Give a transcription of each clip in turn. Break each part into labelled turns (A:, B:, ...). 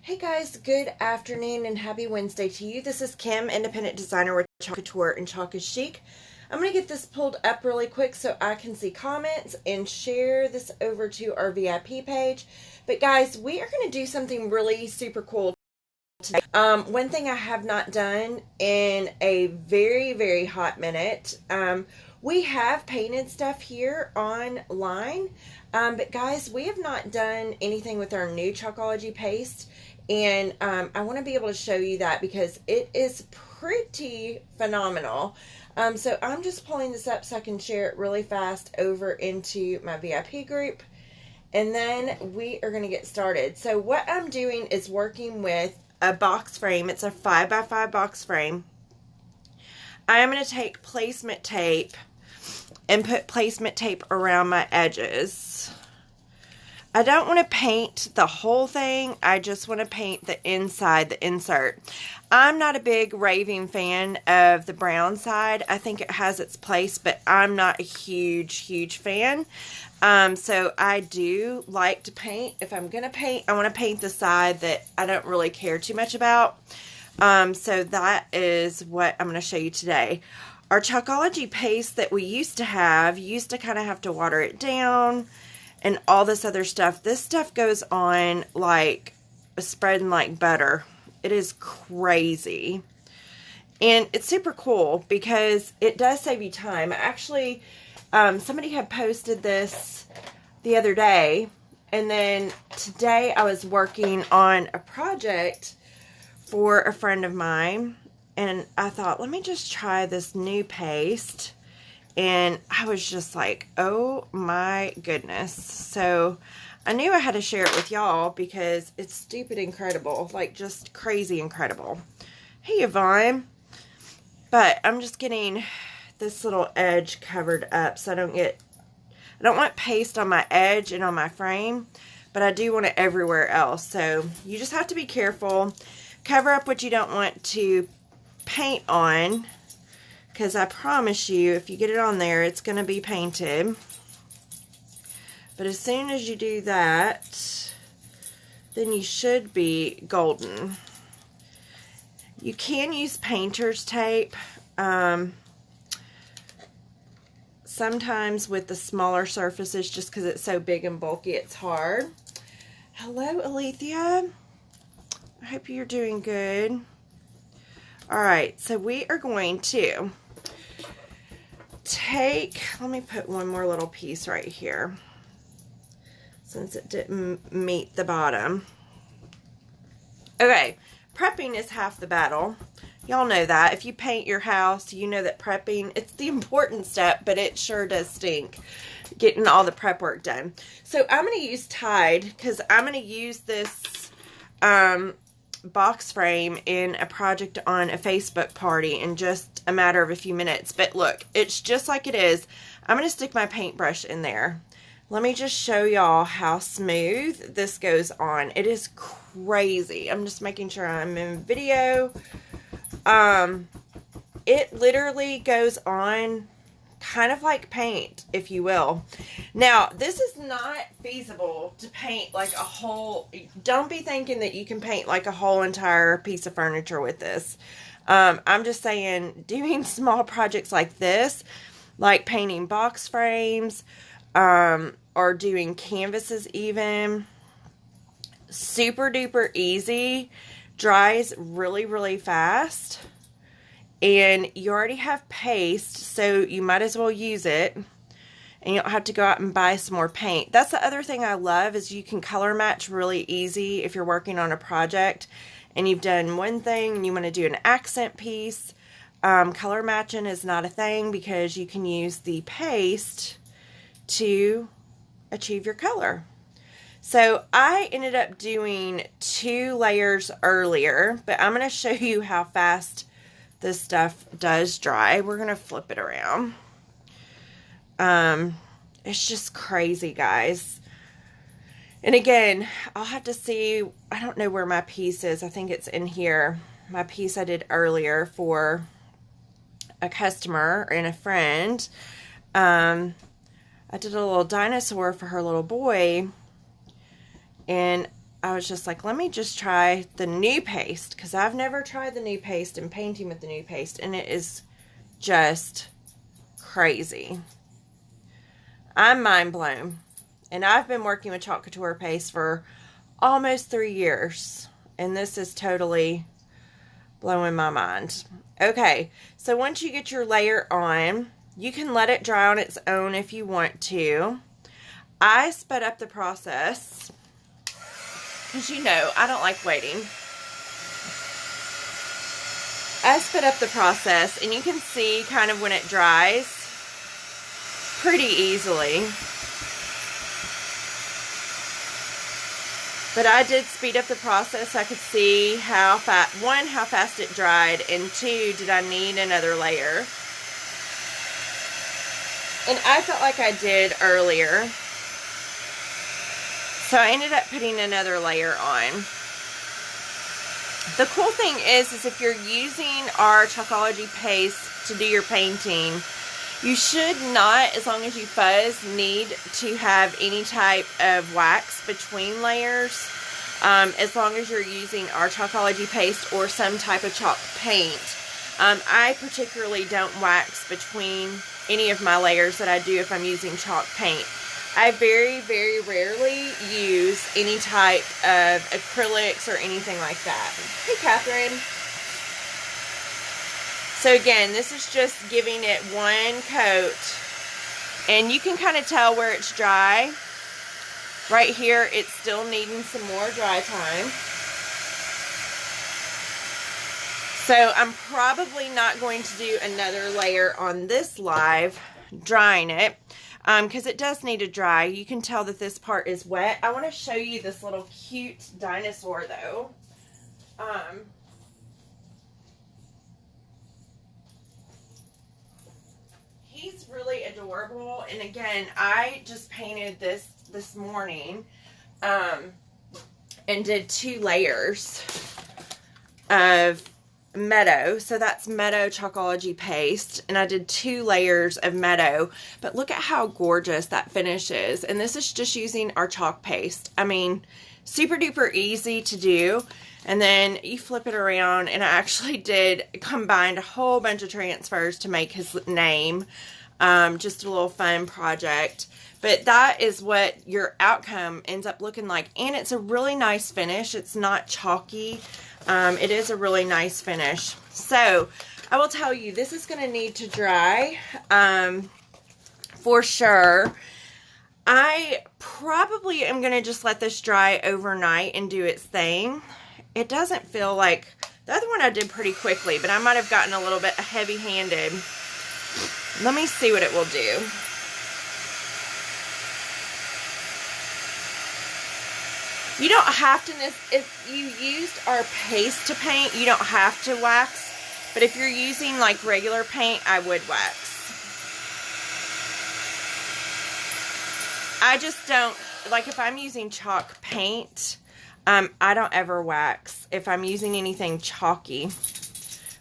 A: Hey guys, good afternoon and happy Wednesday to you. This is Kim, independent designer with Chalk Couture and Chalk is Chic. I'm going to get this pulled up really quick so I can see comments and share this over to our VIP page. But guys, we are going to do something really super cool today. One thing I have not done in a very hot minute, we have painted stuff here online, but guys, we have not done anything with our new Chalkology paste. And I want to be able to show you that because it is pretty phenomenal. So I'm just pulling this up so I can share it really fast over into my VIP group. And then we are going to get started. So what I'm doing is working with a box frame. It's a 5x5 box frame. I am going to take placement tape and put placement tape around my edges. I don't want to paint the whole thing. I just want to paint the inside, the insert. I'm not a big raving fan of the brown side. I think it has its place, but I'm not a huge fan. So I do like to paint. If I'm going to paint, I want to paint the side that I don't really care too much about. So that is what I'm going to show you today. Our Chalkology paste that we used to kind of have to water it down and all this other stuff. This stuff goes on like spreading like butter. It is crazy. And it's super cool because it does save you time. Actually, somebody had posted this the other day. And then today I was working on a project for a friend of mine. And I thought, let me just try this new paste. And I was just like, oh my goodness. So I knew I had to share it with y'all because it's stupid incredible. Like just crazy incredible. Hey Yvonne. But I'm just getting this little edge covered up so I don't want paste on my edge and on my frame. But I do want it everywhere else. So you just have to be careful. Cover up what you don't want to paint on. Because I promise you, if you get it on there, it's going to be painted. But as soon as you do that, then you should be golden. You can use painter's tape. Sometimes with the smaller surfaces, just because it's so big and bulky, it's hard. Hello, Alethea. I hope you're doing good. Alright, so we are going to let me put one more little piece right here since it didn't meet the bottom. Okay, prepping is half the battle. Y'all know that. If you paint your house, you know that prepping, it's the important step, but it sure does stink getting all the prep work done. So I'm going to use Tide because I'm going to use this box frame in a project on a Facebook party in just a matter of a few minutes. But look, it's just like it is. I'm going to stick my paintbrush in there. Let me just show y'all how smooth this goes on. It is crazy. I'm just making sure I'm in video. It literally goes on kind of like paint, if you will. Now, this is not feasible to paint like a whole, don't be thinking that you can paint like a whole entire piece of furniture with this. I'm just saying, doing small projects like this, like painting box frames, or doing canvases even, super duper easy, dries really fast. And you already have paste, so you might as well use it. And you don't have to go out and buy some more paint. That's the other thing I love is you can color match really easy if you're working on a project and you've done one thing and you want to do an accent piece. Color matching is not a thing because you can use the paste to achieve your color. So I ended up doing 2 layers earlier, but I'm going to show you how fast this stuff does dry. We're going to flip it around. It's just crazy, guys. And again, I'll have to see, I don't know where my piece is. I think it's in here. My piece I did earlier for a customer and a friend. I did a little dinosaur for her little boy, and I was just like, let me just try the new paste, because I've never tried the new paste and painting with the new paste, and it is just crazy. I'm mind blown. And I've been working with Chalk Couture paste for almost 3 years, and this is totally blowing my mind. Okay, so once you get your layer on, you can let it dry on its own if you want to. I sped up the process because, you know, I don't like waiting. I sped up the process, and you can see kind of when it dries pretty easily. But I did speed up the process so I could see how fast, one, how fast it dried, and two, did I need another layer? And I felt like I did earlier. So I ended up putting another layer on. The cool thing is if you're using our Chalkology paste to do your painting, you should not, as long as you fuzz, need to have any type of wax between layers, as long as you're using our Chalkology paste or some type of chalk paint. I particularly don't wax between any of my layers that I do if I'm using chalk paint. I very, very rarely use any type of acrylics or anything like that. Hey, Catherine. So again, this is just giving it one coat, and you can kind of tell where it's dry. Right here, it's still needing some more dry time. So I'm probably not going to do another layer on this live, drying it, because it does need to dry. You can tell that this part is wet. I want to show you this little cute dinosaur though. He's really adorable, and again, I just painted this morning, and did 2 layers of Meadow. So that's Meadow Chalkology paste, and I did 2 layers of Meadow. But look at how gorgeous that finish is, and this is just using our chalk paste. I mean, super duper easy to do. And then you flip it around, and I actually combined a whole bunch of transfers to make his name. Just a little fun project. But that is what your outcome ends up looking like. And it's a really nice finish. It's not chalky. It is a really nice finish. So, I will tell you, this is going to need to dry for sure. I probably am going to just let this dry overnight and do its thing. It doesn't feel like, the other one I did pretty quickly, but I might have gotten a little bit heavy-handed. Let me see what it will do. You don't have to, if you used our paste to paint, you don't have to wax. But if you're using like regular paint, I would wax. I just don't, like if I'm using chalk paint, I don't ever wax if I'm using anything chalky.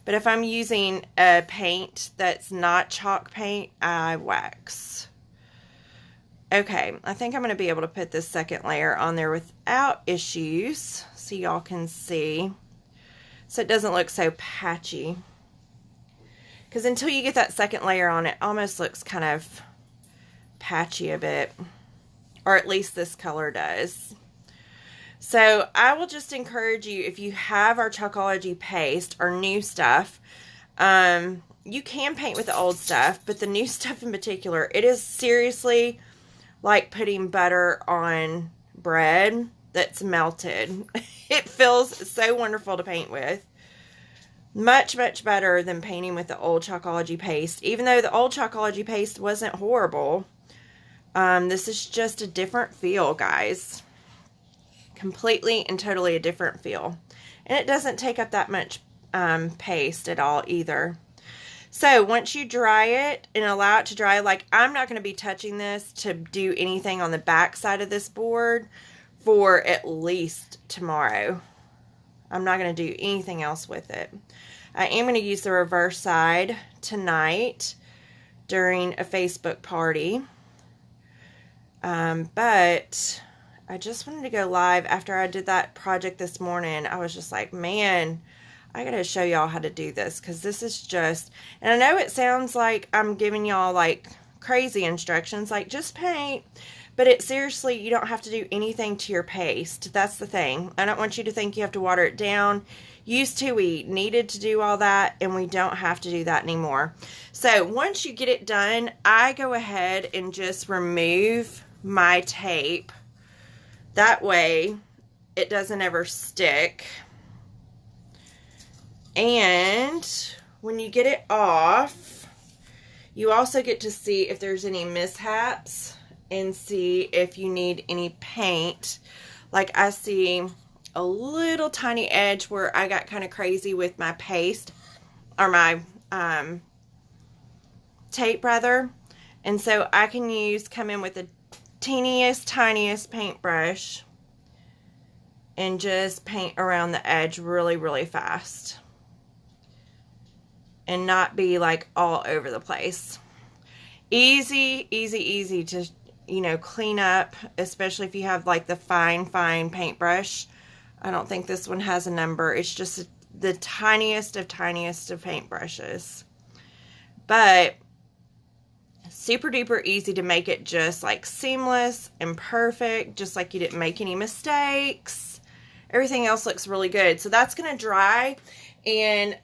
A: But if I'm using a paint that's not chalk paint, I wax. Okay, I think I'm going to be able to put this second layer on there without issues, so y'all can see. So it doesn't look so patchy. Because until you get that second layer on, it almost looks kind of patchy a bit. Or at least this color does. So I will just encourage you, if you have our Chalkology paste or new stuff, you can paint with the old stuff, but the new stuff in particular, it is seriously like putting butter on bread that's melted. It feels so wonderful to paint with. Much, much better than painting with the old Chalkology paste. Even though the old Chalkology paste wasn't horrible, this is just a different feel, guys. Completely and totally a different feel. And it doesn't take up that much paste at all either. So once you dry it and allow it to dry, like I'm not going to be touching this to do anything on the back side of this board for at least tomorrow. I'm not going to do anything else with it. I am going to use the reverse side tonight during a Facebook party. But I just wanted to go live after I did that project this morning. I was just like, man, I gotta show y'all how to do this, because this is just, and I know it sounds like I'm giving y'all like crazy instructions, like just paint, but it seriously, you don't have to do anything to your paste. That's the thing. I don't want you to think you have to water it down. Used to, we needed to do all that, and we don't have to do that anymore. So once you get it done, I go ahead and just remove my tape. That way it doesn't ever stick. And when you get it off, you also get to see if there's any mishaps and see if you need any paint. Like I see a little tiny edge where I got kind of crazy with my paste, or my tape rather. And so I can come in with the teeniest, tiniest paintbrush and just paint around the edge really, really fast. And not be like all over the place. Easy, easy, easy to, you know, clean up, especially if you have like the fine paintbrush. I don't think this one has a number. It's just the tiniest of paintbrushes. But super duper easy to make it just like seamless and perfect, just like you didn't make any mistakes. Everything else looks really good. So that's going to dry. And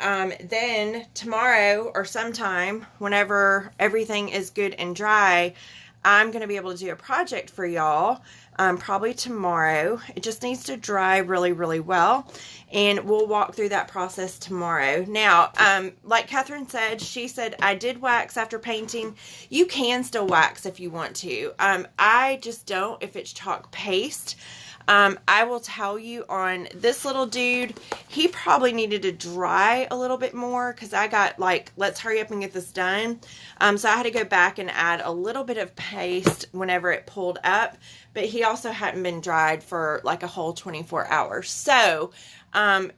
A: then tomorrow or sometime, whenever everything is good and dry, I'm going to be able to do a project for y'all, probably tomorrow. It just needs to dry really, really well, and we'll walk through that process tomorrow. Now, like Catherine said, she said, I did wax after painting. You can still wax if you want to. I just don't if it's chalk paste. I will tell you on this little dude, he probably needed to dry a little bit more, because I got like, let's hurry up and get this done. So I had to go back and add a little bit of paste whenever it pulled up, but he also hadn't been dried for like a whole 24 hours. So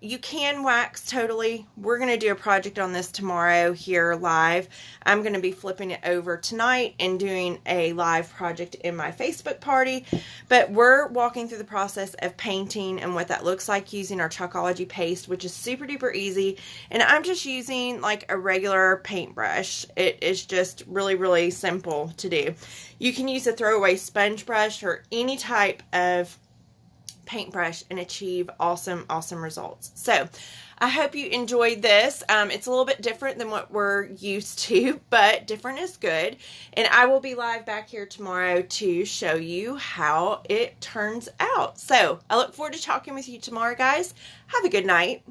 A: you can wax totally. We're going to do a project on this tomorrow here live. I'm going to be flipping it over tonight and doing a live project in my Facebook party. But we're walking through the process of painting and what that looks like using our Chalkology paste, which is super duper easy. And I'm just using like a regular paintbrush. It is just really, really simple to do. You can use a throwaway sponge brush or any type of paintbrush and achieve awesome results. So I hope you enjoyed this. It's a little bit different than what we're used to, but different is good. And I will be live back here tomorrow to show you how it turns out. So I look forward to talking with you tomorrow, guys. Have a good night.